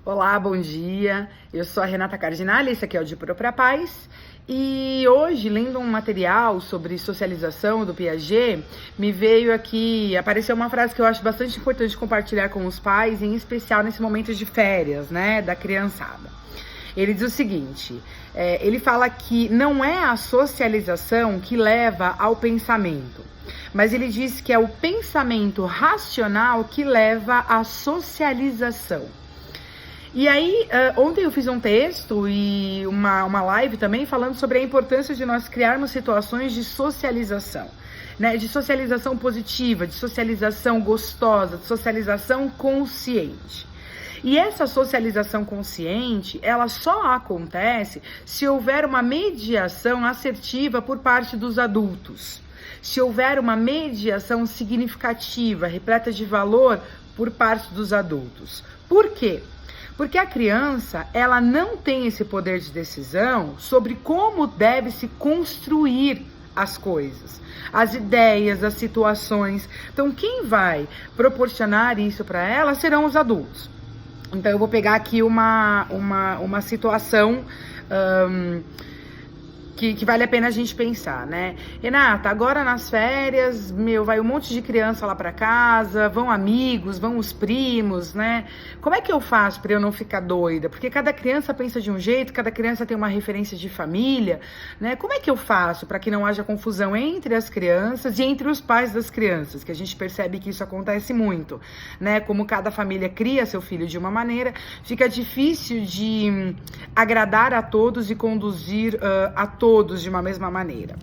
Olá, bom dia. Eu sou a Renata Cardinale, esse aqui é o De Própria Paz. E hoje, lendo um material sobre socialização do Piaget, apareceu uma frase que eu acho bastante importante compartilhar com os pais, em especial nesse momento de férias, né, da criançada. Ele diz o seguinte, ele fala que não é a socialização que leva ao pensamento, mas ele diz que é o pensamento racional que leva à socialização. E aí, ontem eu fiz um texto e uma live também falando sobre a importância de nós criarmos situações de socialização, né? De socialização positiva, de socialização gostosa, de socialização consciente. E essa socialização consciente, ela só acontece se houver uma mediação assertiva por parte dos adultos. Se houver uma mediação significativa, repleta de valor por parte dos adultos. Por quê? Porque a criança, ela não tem esse poder de decisão sobre como deve se construir as coisas, as ideias, as situações. Então, quem vai proporcionar isso para ela serão os adultos. Então, eu vou pegar aqui uma situação que vale a pena a gente pensar, né? Renata, agora nas férias, vai um monte de criança lá pra casa, vão amigos, vão os primos, né? Como é que eu faço pra eu não ficar doida? Porque cada criança pensa de um jeito, cada criança tem uma referência de família, né? Como é que eu faço pra que não haja confusão entre as crianças e entre os pais das crianças? Que a gente percebe que isso acontece muito, né? Como cada família cria seu filho de uma maneira, fica difícil de agradar a todos e conduzir a todos de uma mesma maneira.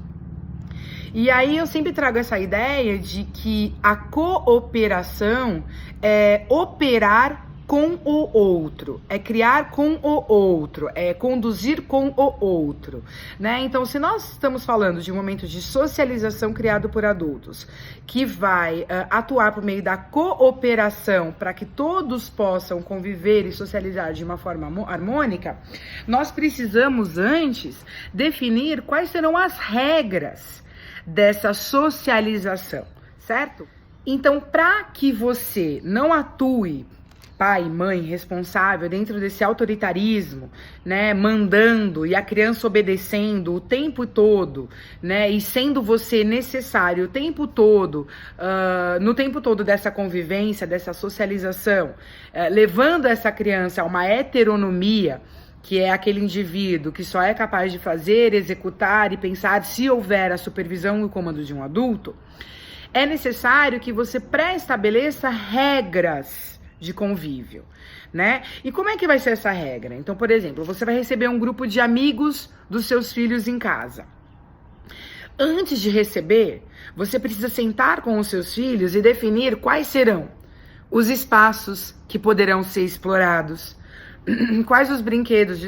E aí eu sempre trago essa ideia de que a cooperação é operar com o outro, é criar com o outro, é conduzir com o outro, né? Então, se nós estamos falando de um momento de socialização criado por adultos, que vai atuar por meio da cooperação para que todos possam conviver e socializar de uma forma harmônica, nós precisamos antes definir quais serão as regras dessa socialização, certo? Então, para que você não atue pai, mãe, responsável dentro desse autoritarismo, né, mandando e a criança obedecendo o tempo todo, né, e sendo você necessário o tempo todo, no tempo todo dessa convivência, dessa socialização, levando essa criança a uma heteronomia, que é aquele indivíduo que só é capaz de fazer, executar e pensar se houver a supervisão e o comando de um adulto, é necessário que você pré-estabeleça regras de convívio, né? E como é que vai ser essa regra? Então, por exemplo, você vai receber um grupo de amigos dos seus filhos em casa. Antes de receber, você precisa sentar com os seus filhos e definir quais serão os espaços que poderão ser explorados, quais os brinquedos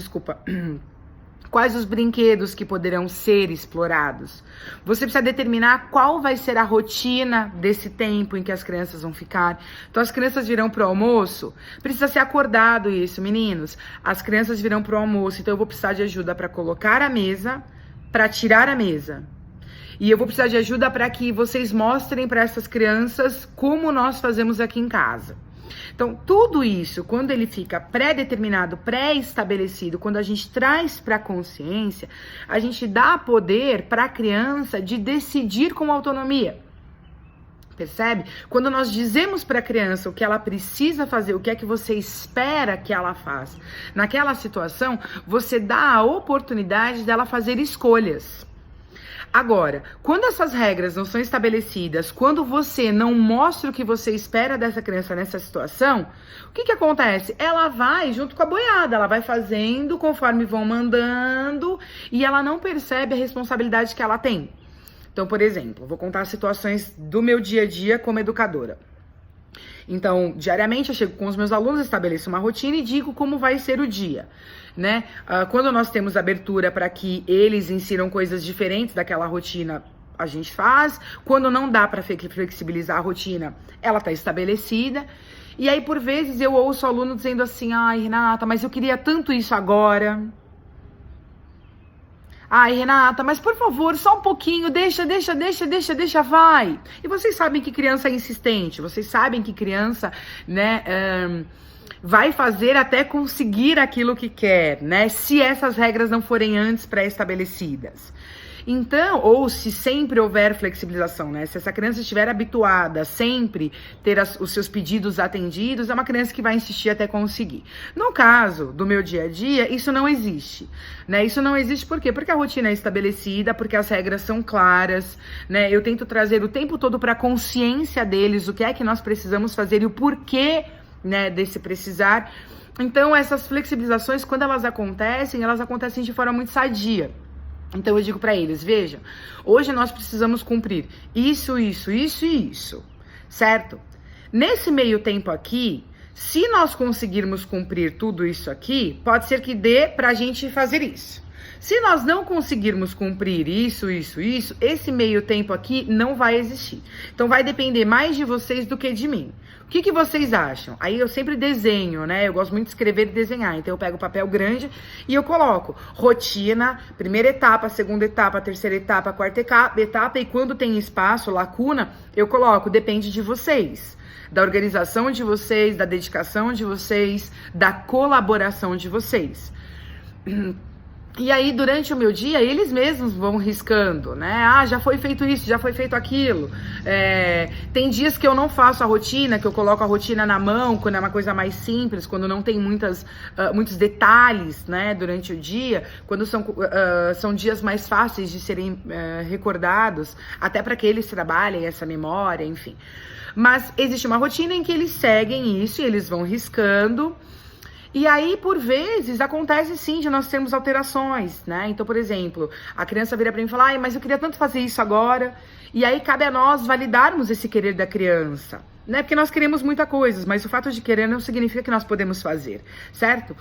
que poderão ser explorados. Você precisa determinar qual vai ser a rotina desse tempo em que as crianças vão ficar. Então, as crianças virão pro almoço. Precisa ser acordado isso, meninos. As crianças virão pro almoço, então eu vou precisar de ajuda para colocar a mesa, para tirar a mesa. E eu vou precisar de ajuda para que vocês mostrem para essas crianças como nós fazemos aqui em casa. Então, tudo isso, quando ele fica pré-determinado, pré-estabelecido, quando a gente traz para a consciência, a gente dá poder para a criança de decidir com autonomia. Percebe? Quando nós dizemos para a criança o que ela precisa fazer, o que é que você espera que ela faça, naquela situação, você dá a oportunidade dela fazer escolhas. Agora, quando essas regras não são estabelecidas, quando você não mostra o que você espera dessa criança nessa situação, o que acontece? Ela vai junto com a boiada, ela vai fazendo conforme vão mandando e ela não percebe a responsabilidade que ela tem. Então, por exemplo, vou contar situações do meu dia a dia como educadora. Então, diariamente eu chego com os meus alunos, estabeleço uma rotina e digo como vai ser o dia, né? Quando nós temos abertura para que eles ensinam coisas diferentes daquela rotina, a gente faz. Quando não dá para flexibilizar a rotina, ela está estabelecida. E aí, por vezes, eu ouço o aluno dizendo assim, ai, Renata, mas eu queria tanto isso agora. Ai, Renata, mas por favor, só um pouquinho, deixa, vai. E vocês sabem que criança é insistente, vocês sabem que criança, né, vai fazer até conseguir aquilo que quer, né? Se essas regras não forem antes pré-estabelecidas. Então, ou se sempre houver flexibilização, né? Se essa criança estiver habituada a sempre ter os seus pedidos atendidos, é uma criança que vai insistir até conseguir. No caso do meu dia a dia, isso não existe, né? Isso não existe por quê? Porque a rotina é estabelecida, porque as regras são claras, né? Eu tento trazer o tempo todo para a consciência deles o que é que nós precisamos fazer e o porquê, né, desse precisar. Então, essas flexibilizações, quando elas acontecem de forma muito sadia. Então eu digo para eles, vejam, hoje nós precisamos cumprir isso, isso, isso e isso, certo? Nesse meio tempo aqui, se nós conseguirmos cumprir tudo isso aqui, pode ser que dê pra gente fazer isso. Se nós não conseguirmos cumprir isso, isso, isso, esse meio tempo aqui não vai existir. Então vai depender mais de vocês do que de mim. O que vocês acham? Aí eu sempre desenho, né? Eu gosto muito de escrever e desenhar. Então eu pego o papel grande e eu coloco rotina, primeira etapa, segunda etapa, terceira etapa, quarta etapa. E quando tem espaço, lacuna, eu coloco, depende de vocês. Da organização de vocês, da dedicação de vocês, da colaboração de vocês. E aí, durante o meu dia, eles mesmos vão riscando, né? Ah, já foi feito isso, já foi feito aquilo. Tem dias que eu não faço a rotina, que eu coloco a rotina na mão, quando é uma coisa mais simples, quando não tem muitos detalhes, né, durante o dia, quando são dias mais fáceis de serem recordados, até para que eles trabalhem essa memória, enfim. Mas existe uma rotina em que eles seguem isso e eles vão riscando. E aí, por vezes, acontece sim de nós termos alterações, né? Então, por exemplo, a criança vira pra mim e fala, ai, mas eu queria tanto fazer isso agora. E aí cabe a nós validarmos esse querer da criança, né? Porque nós queremos muita coisa, mas o fato de querer não significa que nós podemos fazer, certo?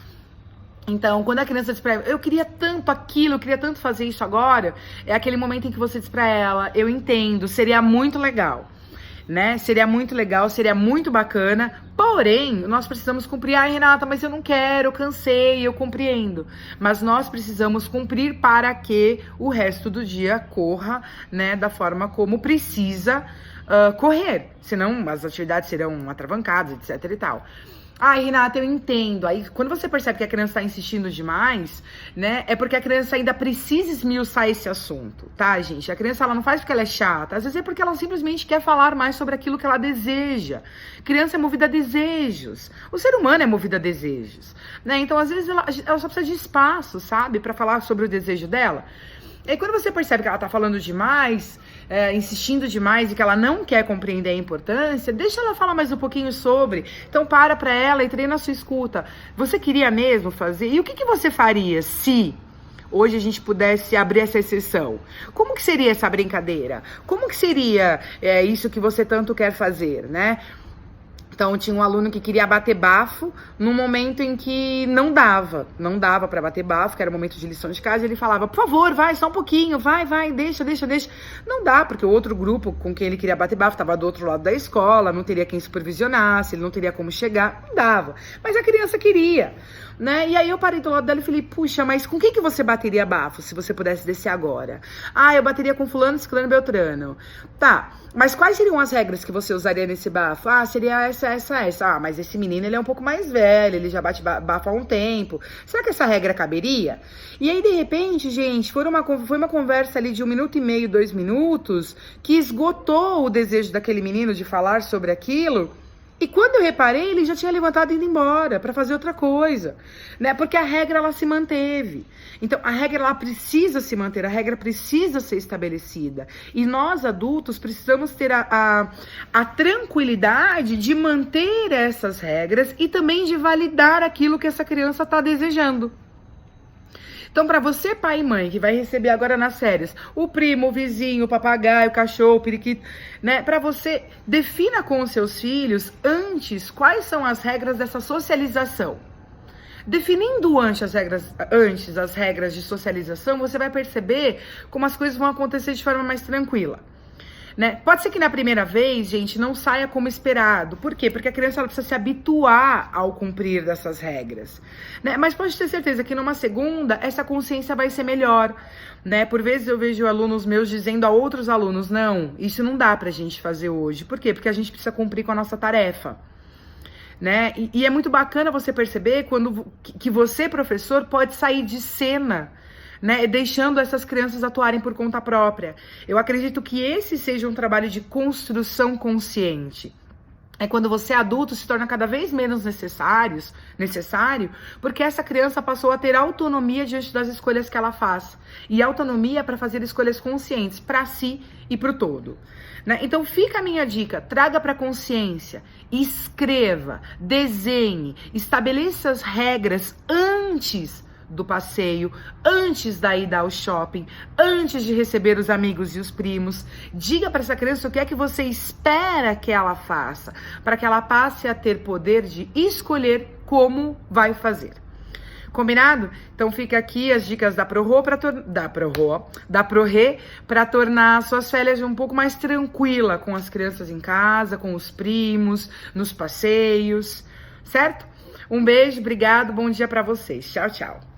Então, quando a criança diz pra ela, eu queria tanto aquilo, eu queria tanto fazer isso agora, é aquele momento em que você diz pra ela, eu entendo, seria muito legal. Né? Seria muito legal, seria muito bacana, porém, nós precisamos cumprir. Ai, Renata, mas eu não quero, eu cansei, eu compreendo. Mas nós precisamos cumprir para que o resto do dia corra, né, da forma como precisa correr. Senão as atividades serão atravancadas, etc e tal. Ai, Renata, eu entendo. Aí, quando você percebe que a criança está insistindo demais, né, é porque a criança ainda precisa esmiuçar esse assunto, tá, gente? A criança, ela não faz porque ela é chata, às vezes é porque ela simplesmente quer falar mais sobre aquilo que ela deseja. Criança é movida a desejos. O ser humano é movido a desejos, né? Então, às vezes, ela só precisa de espaço, sabe, para falar sobre o desejo dela. E aí, quando você percebe que ela tá falando demais, insistindo demais e que ela não quer compreender a importância, deixa ela falar mais um pouquinho sobre. Então, para ela e treina a sua escuta. Você queria mesmo fazer? E o que você faria se hoje a gente pudesse abrir essa exceção? Como que seria essa brincadeira? Como que seria isso que você tanto quer fazer, né? Então, tinha um aluno que queria bater bafo num momento em que não dava para bater bafo, que era o momento de lição de casa, e ele falava, por favor, vai, só um pouquinho, vai, deixa. Não dá, porque o outro grupo com quem ele queria bater bafo estava do outro lado da escola, não teria quem supervisionasse, ele não teria como chegar, não dava. Mas a criança queria, né? E aí eu parei do lado dela e falei, puxa, mas com quem que você bateria bafo, se você pudesse descer agora? Ah, eu bateria com fulano, ciclano, beltrano. Tá, mas quais seriam as regras que você usaria nesse bafo? Ah, seria essa. Ah, mas esse menino, ele é um pouco mais velho, ele já bate bafo há um tempo. Será que essa regra caberia? E aí, de repente, gente, foi uma conversa ali de 1 minuto e meio, 2 minutos, que esgotou o desejo daquele menino de falar sobre aquilo. E quando eu reparei, ele já tinha levantado e ido embora para fazer outra coisa, né? Porque a regra, ela se manteve. Então, a regra, ela precisa se manter, a regra precisa ser estabelecida. E nós, adultos, precisamos ter a tranquilidade de manter essas regras e também de validar aquilo que essa criança está desejando. Então, para você, pai e mãe, que vai receber agora nas férias o primo, o vizinho, o papagaio, o cachorro, o periquito, né? Para você, defina com os seus filhos antes quais são as regras dessa socialização. Definindo antes as regras de socialização, você vai perceber como as coisas vão acontecer de forma mais tranquila. Né? Pode ser que na primeira vez, gente, não saia como esperado. Por quê? Porque a criança, ela precisa se habituar ao cumprir dessas regras, né? Mas pode ter certeza que numa segunda, essa consciência vai ser melhor, né? Por vezes eu vejo alunos meus dizendo a outros alunos, não, isso não dá pra gente fazer hoje. Por quê? Porque a gente precisa cumprir com a nossa tarefa. né? E é muito bacana você perceber quando que você, professor, pode sair de cena, né, deixando essas crianças atuarem por conta própria. Eu acredito que esse seja um trabalho de construção consciente. É quando você adulto se torna cada vez menos necessário, porque essa criança passou a ter autonomia diante das escolhas que ela faz. E autonomia para fazer escolhas conscientes para si e para o todo. Né? Então fica a minha dica, traga para a consciência, escreva, desenhe, estabeleça as regras antes do passeio, antes da ida ao shopping, antes de receber os amigos e os primos. Diga para essa criança o que é que você espera que ela faça, para que ela passe a ter poder de escolher como vai fazer. Combinado? Então fica aqui as dicas da ProRê para tornar suas férias um pouco mais tranquila com as crianças em casa, com os primos, nos passeios, certo? Um beijo, obrigado, bom dia para vocês. Tchau, tchau.